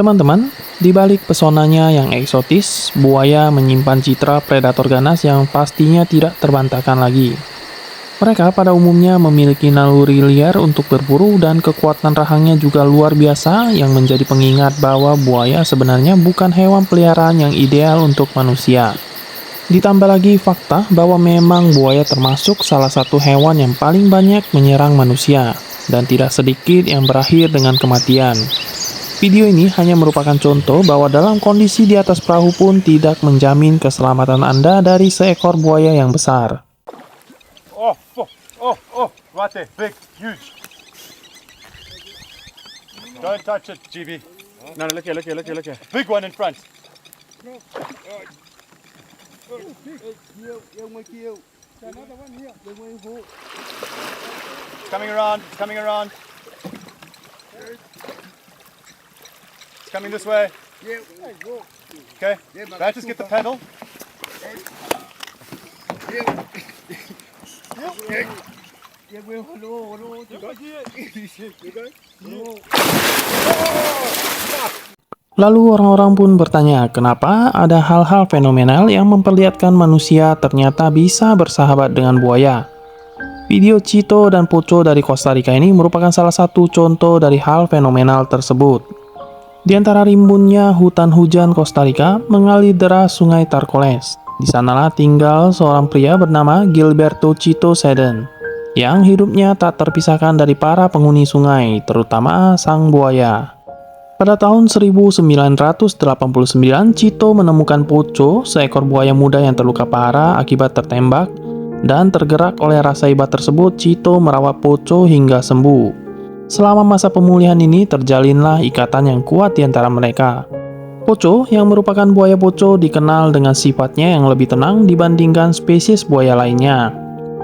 Teman-teman, di balik pesonanya yang eksotis, buaya menyimpan citra predator ganas yang pastinya tidak terbantahkan lagi. Mereka pada umumnya memiliki naluri liar untuk berburu dan kekuatan rahangnya juga luar biasa yang menjadi pengingat bahwa buaya sebenarnya bukan hewan peliharaan yang ideal untuk manusia. Ditambah lagi fakta bahwa memang buaya termasuk salah satu hewan yang paling banyak menyerang manusia, dan tidak sedikit yang berakhir dengan kematian. Video ini hanya merupakan contoh bahwa dalam kondisi di atas perahu pun tidak menjamin keselamatan Anda dari seekor buaya yang besar. Right there, big, huge. Don't touch it, GB. No, look here. Big one in front. Coming around. It's coming this way. Okay, now just get the pedal. Lalu orang-orang pun bertanya, kenapa ada hal-hal fenomenal yang memperlihatkan manusia ternyata bisa bersahabat dengan buaya. Video Chito dan Pocho dari Costa Rica ini merupakan salah satu contoh dari hal fenomenal tersebut. Di antara rimbunnya hutan hujan Costa Rica mengalir deras sungai Tarcoles. Di sanalah tinggal seorang pria bernama Gilberto Chito Seden, yang hidupnya tak terpisahkan dari para penghuni sungai, terutama sang buaya. Pada tahun 1989, Chito menemukan Pocho, seekor buaya muda yang terluka parah akibat tertembak, dan tergerak oleh rasa iba tersebut, Chito merawat Pocho hingga sembuh. Selama masa pemulihan ini, terjalinlah ikatan yang kuat di antara mereka. Pocho, yang merupakan buaya Pocho, dikenal dengan sifatnya yang lebih tenang dibandingkan spesies buaya lainnya.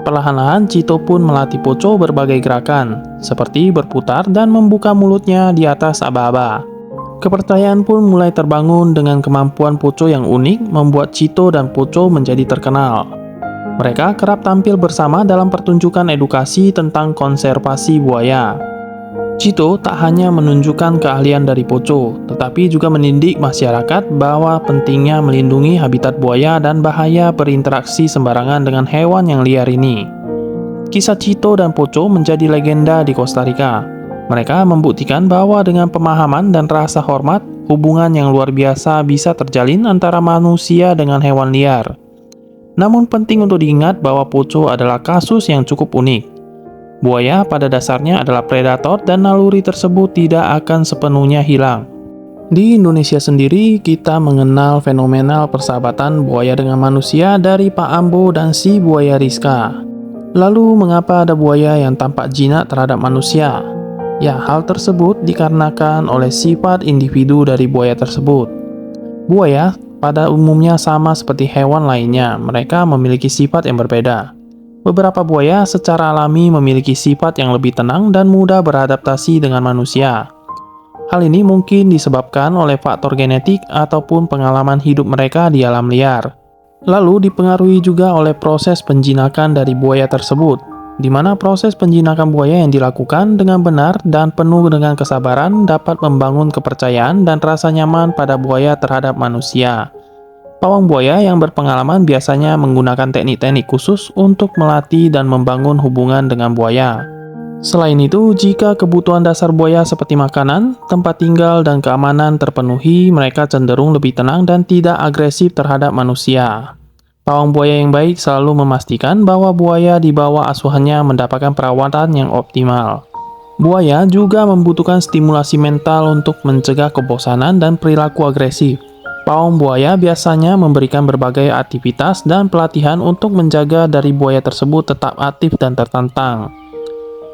Perlahan-lahan, Chito pun melatih Pocho berbagai gerakan, seperti berputar dan membuka mulutnya di atas aba-aba. Kepercayaan pun mulai terbangun dengan kemampuan Pocho yang unik membuat Chito dan Pocho menjadi terkenal. Mereka kerap tampil bersama dalam pertunjukan edukasi tentang konservasi buaya. Chito tak hanya menunjukkan keahlian dari Pocho, tetapi juga mendidik masyarakat bahwa pentingnya melindungi habitat buaya dan bahaya berinteraksi sembarangan dengan hewan yang liar ini. Kisah Chito dan Pocho menjadi legenda di Costa Rica. Mereka membuktikan bahwa dengan pemahaman dan rasa hormat, hubungan yang luar biasa bisa terjalin antara manusia dengan hewan liar. Namun penting untuk diingat bahwa Pocho adalah kasus yang cukup unik. Buaya pada dasarnya adalah predator dan naluri tersebut tidak akan sepenuhnya hilang. Di Indonesia sendiri, kita mengenal fenomenal persahabatan buaya dengan manusia dari Pak Ambo dan si buaya Rizka. Lalu, mengapa ada buaya yang tampak jinak terhadap manusia? Ya, hal tersebut dikarenakan oleh sifat individu dari buaya tersebut. Buaya pada umumnya sama seperti hewan lainnya, mereka memiliki sifat yang berbeda. Beberapa buaya secara alami memiliki sifat yang lebih tenang dan mudah beradaptasi dengan manusia. Hal ini mungkin disebabkan oleh faktor genetik ataupun pengalaman hidup mereka di alam liar. Lalu dipengaruhi juga oleh proses penjinakan dari buaya tersebut, di mana proses penjinakan buaya yang dilakukan dengan benar dan penuh dengan kesabaran dapat membangun kepercayaan dan rasa nyaman pada buaya terhadap manusia. Pawang buaya yang berpengalaman biasanya menggunakan teknik-teknik khusus untuk melatih dan membangun hubungan dengan buaya. Selain itu, jika kebutuhan dasar buaya seperti makanan, tempat tinggal, dan keamanan terpenuhi, mereka cenderung lebih tenang dan tidak agresif terhadap manusia. Pawang buaya yang baik selalu memastikan bahwa buaya di bawah asuhannya mendapatkan perawatan yang optimal. Buaya juga membutuhkan stimulasi mental untuk mencegah kebosanan dan perilaku agresif. Pawang buaya biasanya memberikan berbagai aktivitas dan pelatihan untuk menjaga dari buaya tersebut tetap aktif dan tertantang.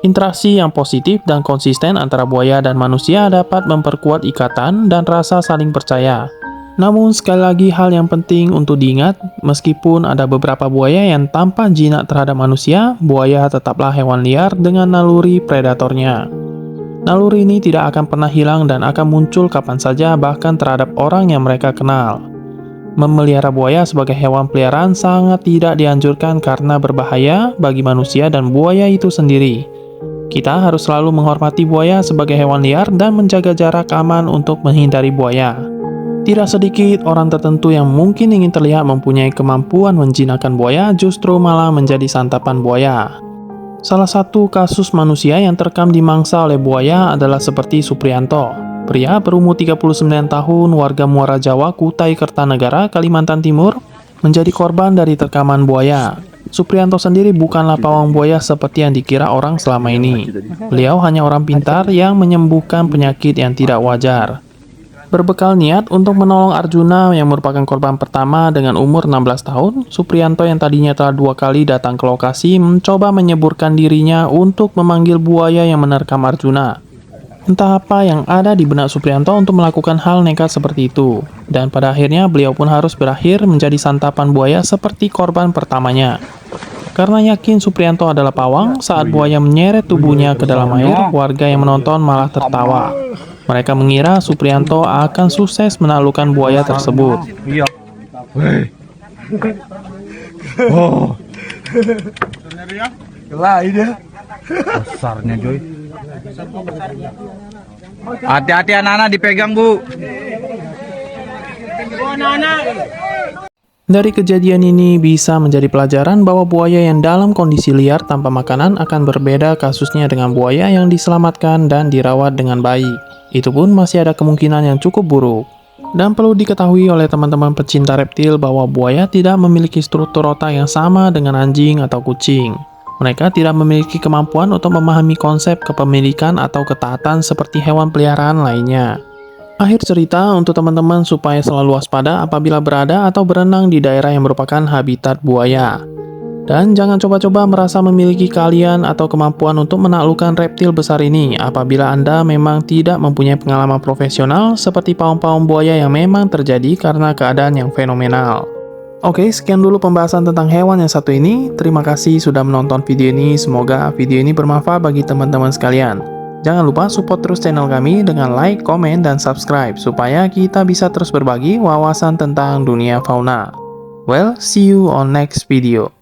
Interaksi yang positif dan konsisten antara buaya dan manusia dapat memperkuat ikatan dan rasa saling percaya. Namun sekali lagi hal yang penting untuk diingat, meskipun ada beberapa buaya yang tampak jinak terhadap manusia, buaya tetaplah hewan liar dengan naluri predatornya. Naluri ini tidak akan pernah hilang dan akan muncul kapan saja, bahkan terhadap orang yang mereka kenal. Memelihara buaya sebagai hewan peliharaan sangat tidak dianjurkan karena berbahaya bagi manusia dan buaya itu sendiri. Kita harus selalu menghormati buaya sebagai hewan liar dan menjaga jarak aman untuk menghindari buaya. Tidak sedikit orang tertentu yang mungkin ingin terlihat mempunyai kemampuan menjinakkan buaya justru malah menjadi santapan buaya. Salah satu kasus manusia yang terekam dimangsa oleh buaya adalah seperti Supriyanto, pria berumur 39 tahun warga Muara Jawa, Kutai Kertanegara, Kalimantan Timur, menjadi korban dari terkaman buaya. Supriyanto sendiri bukanlah pawang buaya seperti yang dikira orang selama ini. Beliau hanya orang pintar yang menyembuhkan penyakit yang tidak wajar. Berbekal niat untuk menolong Arjuna yang merupakan korban pertama dengan umur 16 tahun, Supriyanto yang tadinya telah 2 kali datang ke lokasi mencoba menyeburkan dirinya untuk memanggil buaya yang menerkam Arjuna. Entah apa yang ada di benak Supriyanto untuk melakukan hal nekat seperti itu. Dan pada akhirnya beliau pun harus berakhir menjadi santapan buaya seperti korban pertamanya. Karena yakin Supriyanto adalah pawang, saat buaya menyeret tubuhnya ke dalam air, warga yang menonton malah tertawa. Mereka mengira Supriyanto akan sukses menaklukkan buaya tersebut. Iya. Oh. Lain ya. Besarnya Joy. Hati-hati anak-anak dipegang Bu. Dari kejadian ini bisa menjadi pelajaran bahwa buaya yang dalam kondisi liar tanpa makanan akan berbeda kasusnya dengan buaya yang diselamatkan dan dirawat dengan baik. Itu pun masih ada kemungkinan yang cukup buruk. Dan perlu diketahui oleh teman-teman pecinta reptil bahwa buaya tidak memiliki struktur otak yang sama dengan anjing atau kucing. Mereka tidak memiliki kemampuan untuk memahami konsep kepemilikan atau ketaatan seperti hewan peliharaan lainnya. Akhir cerita untuk teman-teman supaya selalu waspada apabila berada atau berenang di daerah yang merupakan habitat buaya. Dan jangan coba-coba merasa memiliki keahlian atau kemampuan untuk menaklukkan reptil besar ini apabila Anda memang tidak mempunyai pengalaman profesional seperti pawang-pawang buaya yang memang terjadi karena keadaan yang fenomenal. Oke, sekian dulu pembahasan tentang hewan yang satu ini. Terima kasih sudah menonton video ini. Semoga video ini bermanfaat bagi teman-teman sekalian. Jangan lupa support terus channel kami dengan like, komen, dan subscribe supaya kita bisa terus berbagi wawasan tentang dunia fauna. Well, see you on next video.